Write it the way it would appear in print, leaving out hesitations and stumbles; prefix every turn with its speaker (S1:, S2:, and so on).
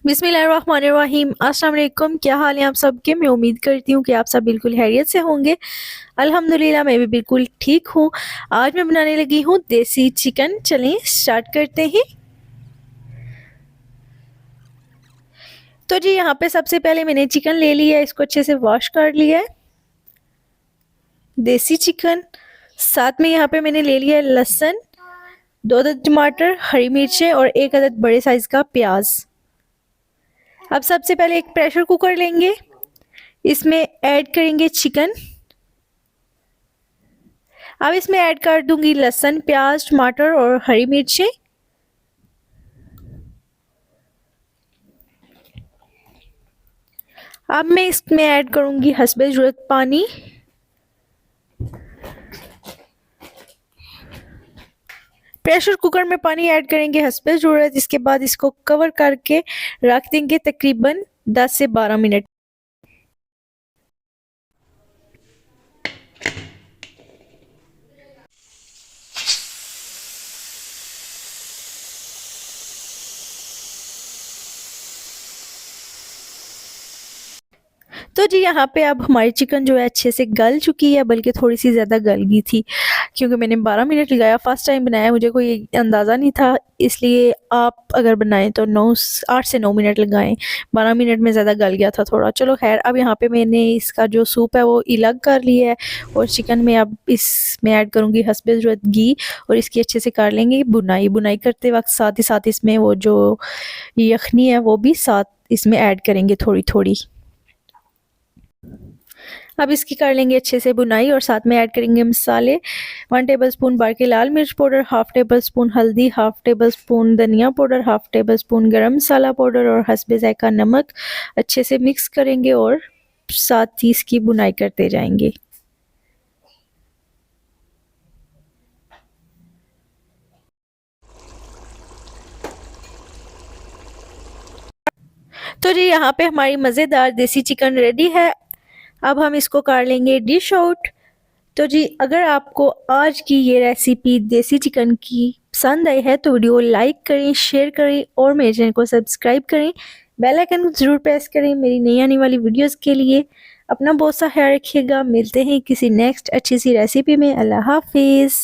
S1: बिस्मिल्लाहिर्रहमानिर्रहीम। अस्सलाम वालेकुम। क्या हाल है आप सबके? मैं उम्मीद करती हूँ कि आप सब बिल्कुल खैरियत से होंगे। अल्हम्दुलिल्लाह मैं भी बिल्कुल ठीक हूँ। आज मैं बनाने लगी हूँ देसी चिकन। चलें स्टार्ट करते हैं। तो जी यहाँ पे सबसे पहले मैंने चिकन ले लिया है, इसको अच्छे से वॉश कर लिया है। देसी चिकन, साथ में यहाँ पे मैंने ले लिया है लहसुन, 2 अदद टमाटर, हरी मिर्चें और 1 अदद बड़े साइज का प्याज। अब सबसे पहले एक प्रेशर कुकर लेंगे, इसमें ऐड करेंगे चिकन। अब इसमें ऐड कर दूंगी लहसुन, प्याज, टमाटर और हरी मिर्चें। अब मैं इसमें ऐड करूंगी हस्बे ज़रूरत पानी। प्रेशर कुकर में पानी ऐड करेंगे हस्बे ज़रूरत। इसके बाद इसको कवर करके रख देंगे तकरीबन 10 से 12 मिनट। तो जी यहाँ पे अब हमारी चिकन जो है अच्छे से गल चुकी है, बल्कि थोड़ी सी ज़्यादा गल गई थी क्योंकि मैंने 12 मिनट लगाया। फर्स्ट टाइम बनाया, मुझे कोई अंदाज़ा नहीं था, इसलिए आप अगर बनाएं तो 8 से 9 मिनट लगाएं। 12 मिनट में ज़्यादा गल गया था थोड़ा। चलो खैर, अब यहाँ पे मैंने इसका जो सूप है वो अलग कर लिया है और चिकन में अब इसमें ऐड करूँगी हस्बे ज़रूरत घी और इसकी अच्छे से कर लेंगे बुनाई। बुनाई करते वक्त साथ ही साथ इसमें वो जो यखनी है वो भी साथ इसमें ऐड करेंगे थोड़ी थोड़ी। अब इसकी कर लेंगे अच्छे से बुनाई और साथ में ऐड करेंगे मसाले। 1 टेबलस्पून बार के लाल मिर्च पाउडर, 1/2 टेबलस्पून हल्दी, 1/2 टेबलस्पून धनिया पाउडर, 1/2 टेबलस्पून गरम मसाला पाउडर और हस्बे ज़ायका नमक। अच्छे से मिक्स करेंगे और साथ ही इसकी बुनाई करते जाएंगे। तो जी यहाँ पे हमारी मज़ेदार देसी चिकन रेडी है। अब हम इसको कर लेंगे डिश आउट। तो जी अगर आपको आज की ये रेसिपी देसी चिकन की पसंद आई है तो वीडियो लाइक करें, शेयर करें और मेरे चैनल को सब्सक्राइब करें। बेल आइकन को ज़रूर प्रेस करें मेरी नई आने वाली वीडियोस के लिए। अपना बहुत सा ख्याल रखिएगा। मिलते हैं किसी नेक्स्ट अच्छी सी रेसिपी में। अल्लाह हाफिज़।